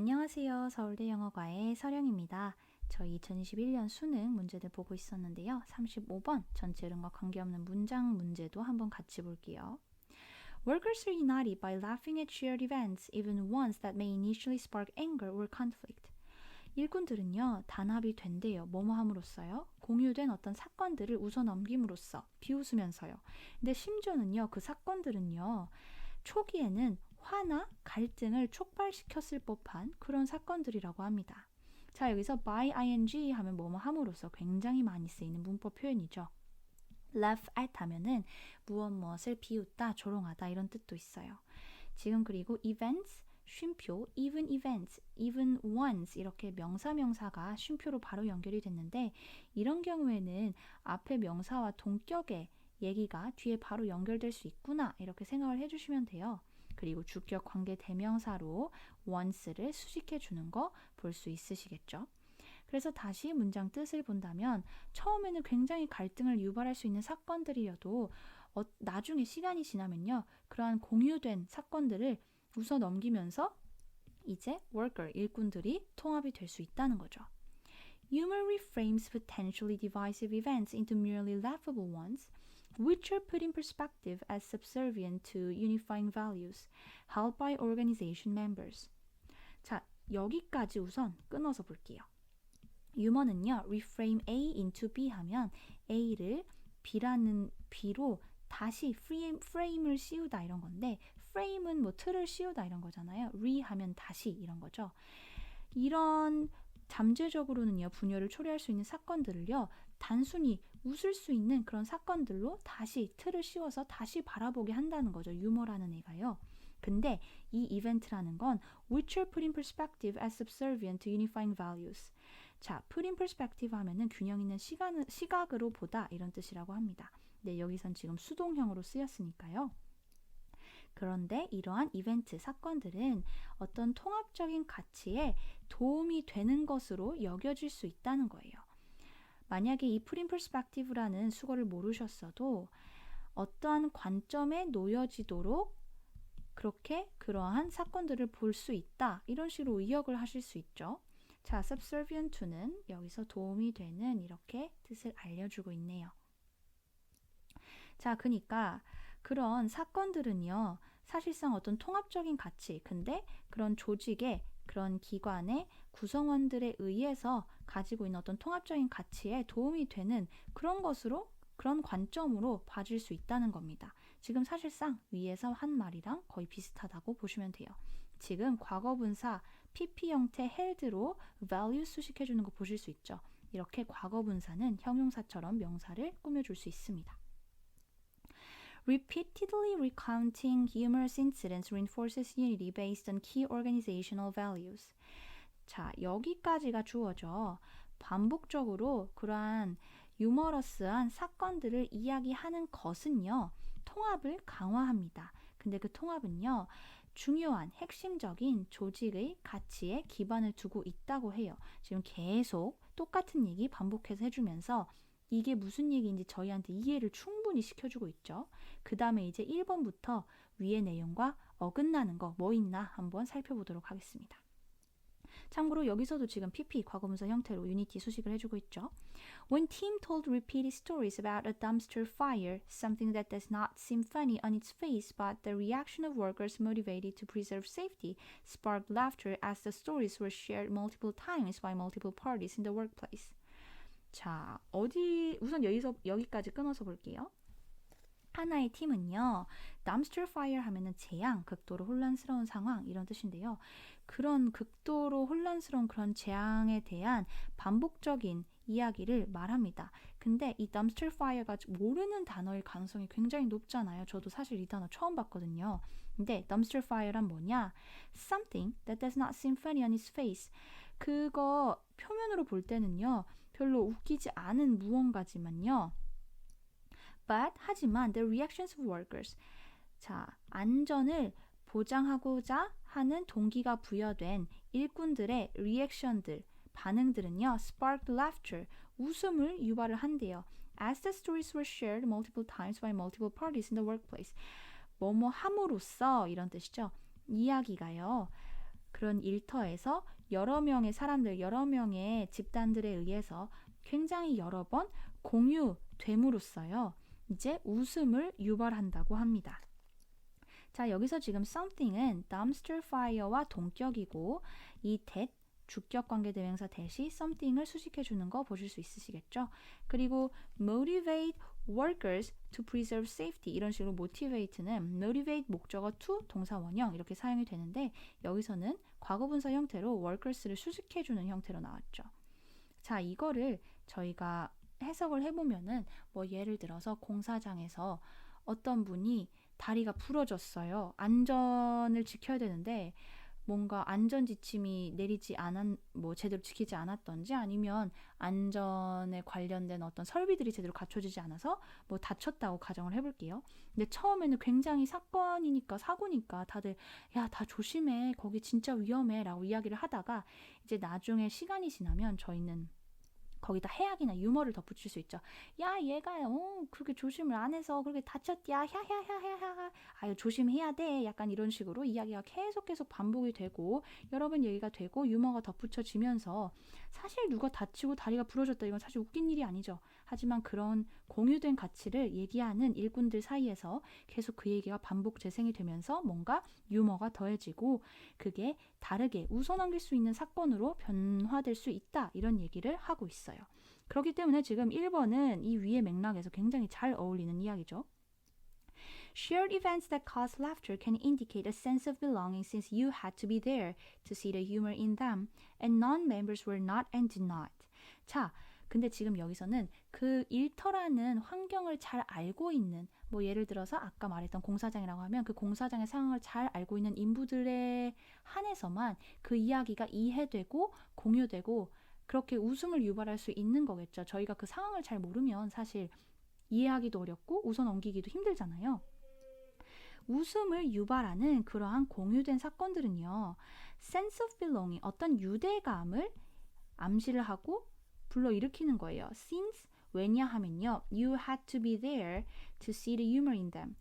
안녕하세요. 서울대 영어과의 서령입니다. 저희 2021년 수능 문제들 보고 있었는데요. 35번 전체 흐름과 관계없는 문장 문제도 한번 같이 볼게요. Workers are united by laughing at shared events, even ones that may initially spark anger or conflict. 일꾼들은요, 단합이 된대요. 뭐뭐 함으로써요? 공유된 어떤 사건들을 웃어 넘김으로써, 비웃으면서요. 근데 심지어는요, 그 사건들은요, 초기에는 화나 갈등을 촉발시켰을 법한 그런 사건들이라고 합니다. 자, 여기서 by ing 하면 뭐뭐 함으로써 굉장히 많이 쓰이는 문법 표현이죠. laugh at 하면은 무엇 무엇을 비웃다, 조롱하다 이런 뜻도 있어요. 지금 그리고 events, 쉼표, even events, even ones 이렇게 명사가 쉼표로 바로 연결이 됐는데 이런 경우에는 앞에 명사와 동격의 얘기가 뒤에 바로 연결될 수 있구나 이렇게 생각을 해주시면 돼요. 그리고 주격 관계 대명사로 once를 수식해 주는 거 볼 수 있으시겠죠. 그래서 다시 문장 뜻을 본다면 처음에는 굉장히 갈등을 유발할 수 있는 사건들이어도 나중에 시간이 지나면요. 그러한 공유된 사건들을 웃어 넘기면서 이제 worker, 일꾼들이 통합이 될 수 있다는 거죠. Humor reframes potentially divisive events into merely laughable ones, which are put in perspective as subservient to unifying values held by organization members. 자, 여기까지 우선 끊어서 볼게요. 유머는요, reframe A into B 하면 A를 B로 다시 frame을 씌우다 이런 건데 frame은 뭐 틀을 씌우다 이런 거잖아요. 하면 다시 이런 거죠. 이런 잠재적으로는요, 분열을 초래할 수 있는 사건들을요, 단순히 웃을 수 있는 그런 사건들로 다시 틀을 씌워서 다시 바라보게 한다는 거죠. 유머라는 애가요. 근데 이 이벤트라는 건 which are put in perspective as subservient to unifying values. 자, put in perspective 하면은 균형 있는 시각으로 보다 이런 뜻이라고 합니다. 네, 여기선 지금 수동형으로 쓰였으니까요. 그런데 이러한 이벤트, 사건들은 어떤 통합적인 가치에 도움이 되는 것으로 여겨질 수 있다는 거예요. 만약에 이 put in perspective라는 수거를 모르셨어도 어떠한 관점에 놓여지도록 그렇게 그러한 사건들을 볼 수 있다. 이런 식으로 의역을 하실 수 있죠. 자, subservient to는 여기서 도움이 되는 이렇게 뜻을 알려주고 있네요. 자, 그러니까 그런 사건들은요, 사실상 어떤 통합적인 가치, 근데 그런 조직의 그런 기관의 구성원들에 의해서 가지고 있는 어떤 통합적인 가치에 도움이 되는 그런 것으로, 그런 관점으로 봐줄 수 있다는 겁니다. 지금 사실상 위에서 한 말이랑 거의 비슷하다고 보시면 돼요. 지금 과거분사 PP 형태 held로 value 수식해주는 거 보실 수 있죠. 이렇게 과거분사는 형용사처럼 명사를 꾸며줄 수 있습니다. Repeatedly recounting humorous incidents reinforces unity based on key organizational values. 자, 여기까지가 주어져. 반복적으로 그러한 유머러스한 사건들을 이야기하는 것은요, 통합을 강화합니다. 근데 그 통합은요, 중요한 핵심적인 조직의 가치에 기반을 두고 있다고 해요. 지금 계속 똑같은 얘기 반복해서 해주면서 이게 무슨 얘기인지 저희한테 이해를 충분히 시켜주고 있죠. 그 다음에 이제 1번부터 위의 내용과 어긋나는 거 뭐 있나 한번 살펴보도록 하겠습니다. 참고로 여기서도 지금 PP 과거분사 형태로 유니티 수식을 해주고 있죠. When team told repeated stories about a dumpster fire, something that does not seem funny on its face, but the reaction of workers motivated to preserve safety sparked laughter as the stories were shared multiple times by multiple parties in the workplace. 자, 우선 여기까지 끊어서 볼게요. 하나의 팀은요, dumpster fire 하면은 재앙, 극도로 혼란스러운 상황 이런 뜻인데요. 그런 극도로 혼란스러운 그런 재앙에 대한 반복적인 이야기를 말합니다. 근데 이 dumpster fire가 모르는 단어일 가능성이 굉장히 높잖아요. 저도 사실 이 단어 처음 봤거든요. 근데 dumpster fire란 뭐냐? Something that does not seem funny on its face. 그거 표면으로 볼 때는요, 별로 웃기지 않은 무언가지만요. But 하지만 the reactions of workers. 자, 안전을 보장하고자 하는 동기가 부여된 일꾼들의 리액션들, 반응들은요, sparked laughter, 웃음을 유발을 한대요. As the stories were shared multiple times by multiple parties in the workplace. 뭐뭐 함으로써 이런 뜻이죠. 이야기가요. 그런 일터에서 여러 명의 사람들, 여러 명의 집단들에 의해서 굉장히 여러 번 공유됨으로써요. 이제 웃음을 유발한다고 합니다. 자, 여기서 지금 something은 dumpster fire와 동격이고 이 that 주격 관계 대명사 that이 something을 수식해 주는 거 보실 수 있으시겠죠? 그리고 motivate workers to preserve safety 이런 식으로 motivate는 motivate 목적어 to 동사 원형 이렇게 사용이 되는데 여기서는 과거분사 형태로 workers를 수식해 주는 형태로 나왔죠. 자, 이거를 저희가 해석을 해보면은 뭐 예를 들어서 공사장에서 어떤 분이 다리가 부러졌어요. 안전을 지켜야 되는데 뭔가 안전 지침이 내리지 뭐 제대로 지키지 않았던지 아니면 안전에 관련된 어떤 설비들이 제대로 갖춰지지 않아서 뭐 다쳤다고 가정을 해볼게요. 근데 처음에는 굉장히 사고니까 다들 야, 다 조심해. 거기 진짜 위험해. 라고 이야기를 하다가 이제 나중에 시간이 지나면 저희는 거기다 해악이나 유머를 덧붙일 수 있죠. 야, 얘가 그렇게 조심을 안 해서 그렇게 다쳤디야. 야야야야야. 아유, 조심해야 돼. 약간 이런 식으로 이야기가 계속 반복이 되고 여러 번 얘기가 되고 유머가 덧붙여지면서 사실 누가 다치고 다리가 부러졌다 이건 사실 웃긴 일이 아니죠. 하지만 그런 공유된 가치를 얘기하는 일꾼들 사이에서 계속 그 얘기가 반복 재생이 되면서 뭔가 유머가 더해지고 그게 다르게 웃어넘길 수 있는 사건으로 변화될 수 있다. 이런 얘기를 하고 있어요. 그렇기 때문에 지금 1번은 이 위의 맥락에서 굉장히 잘 어울리는 이야기죠. Shared events that cause laughter can indicate a sense of belonging since you had to be there to see the humor in them and non-members were not and did not. 자, 근데 지금 여기서는 그 일터라는 환경을 잘 알고 있는 뭐 예를 들어서 아까 말했던 공사장이라고 하면 그 공사장의 상황을 잘 알고 있는 인부들에 한해서만 그 이야기가 이해되고 공유되고 그렇게 웃음을 유발할 수 있는 거겠죠. 저희가 그 상황을 잘 모르면 사실 이해하기도 어렵고 웃어 넘기기도 힘들잖아요. 웃음을 유발하는 그러한 공유된 사건들은요. sense of belonging, 어떤 유대감을 암시를 하고 불러일으키는 거예요. Since, 왜냐하면요. You had to be there to see the humor in them.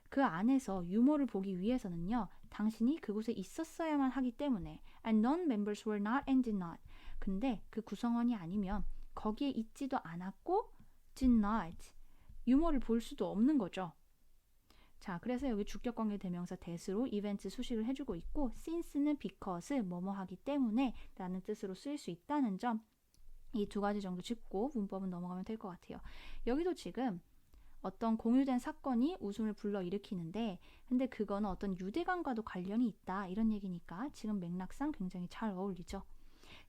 그 안에서 유머를 보기 위해서는요. 당신이 그곳에 있었어야만 하기 때문에 and non-members were not and did not. 근데 그 구성원이 아니면 거기에 있지도 않았고 did not. 유머를 볼 수도 없는 거죠. 자, 그래서 여기 주격관계 대명사 that으로 이벤트 수식을 해주고 있고 since는 because, 뭐뭐 하기 때문에 라는 뜻으로 쓰일 수 있다는 점 이 두 가지 정도 짚고 문법은 넘어가면 될 것 같아요. 여기도 지금 어떤 공유된 사건이 웃음을 불러일으키는데 근데 그거는 어떤 유대감과도 관련이 있다 이런 얘기니까 지금 맥락상 굉장히 잘 어울리죠.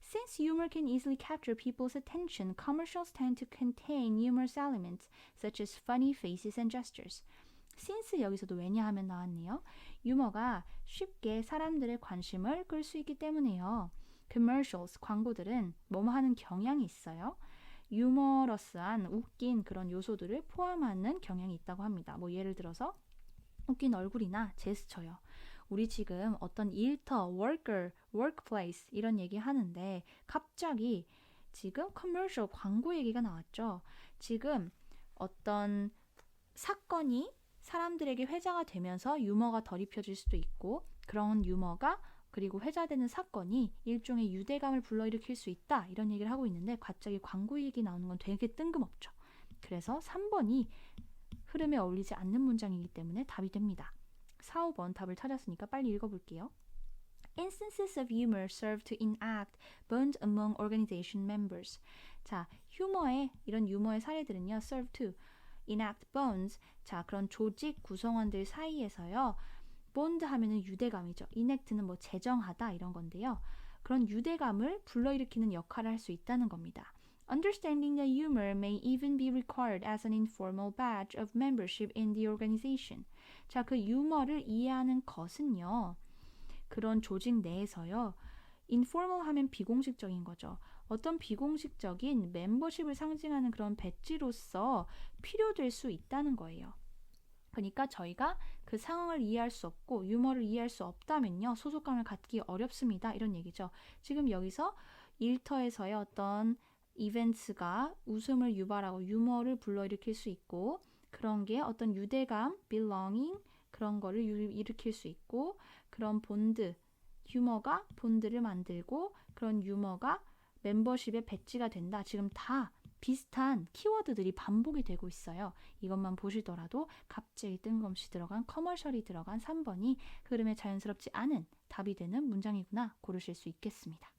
Since humor can easily capture people's attention, commercials tend to contain humorous elements such as funny faces and gestures. Since 여기서도 왜냐하면 나왔네요. 유머가 쉽게 사람들의 관심을 끌 수 있기 때문에요. commercials, 광고들은 뭐뭐 하는 경향이 있어요. 유머러스한 웃긴 그런 요소들을 포함하는 경향이 있다고 합니다. 뭐 예를 들어서 웃긴 얼굴이나 제스처요. 우리 지금 어떤 일터, worker, workplace 이런 얘기 하는데 갑자기 지금 commercial, 광고 얘기가 나왔죠. 지금 어떤 사건이 사람들에게 회자가 되면서 유머가 덜 입혀질 수도 있고 그런 유머가 그리고 회자되는 사건이 일종의 유대감을 불러일으킬 수 있다 이런 얘기를 하고 있는데 갑자기 광고 얘기 나오는 건 되게 뜬금없죠. 그래서 3번이 흐름에 어울리지 않는 문장이기 때문에 답이 됩니다. 4, 5번 답을 찾았으니까 빨리 읽어볼게요. Instances of humor serve to enact bonds among organization members. 자, 이런 유머의 사례들은요. serve to enact bonds. 자, 그런 조직 구성원들 사이에서요. bond 하면은 유대감이죠. enact는 뭐 제정하다 이런 건데요. 그런 유대감을 불러일으키는 역할을 할 수 있다는 겁니다. Understanding the humor may even be required as an informal badge of membership in the organization. 자, 그 유머를 이해하는 것은요. 그런 조직 내에서요. informal 하면 비공식적인 거죠. 어떤 비공식적인 멤버십을 상징하는 그런 배지로서 필요될 수 있다는 거예요. 그러니까 저희가 그 상황을 이해할 수 없고 유머를 이해할 수 없다면요. 소속감을 갖기 어렵습니다. 이런 얘기죠. 지금 여기서 일터에서의 어떤 이벤트가 웃음을 유발하고 유머를 불러일으킬 수 있고 그런 게 어떤 유대감, belonging 그런 거를 일으킬 수 있고 그런 본드, 유머가 본드를 만들고 그런 유머가 멤버십에 배지가 된다. 지금 다 비슷한 키워드들이 반복이 되고 있어요. 이것만 보시더라도 갑자기 뜬금없이 들어간 커머셜이 들어간 3번이 흐름에 자연스럽지 않은 답이 되는 문장이구나 고르실 수 있겠습니다.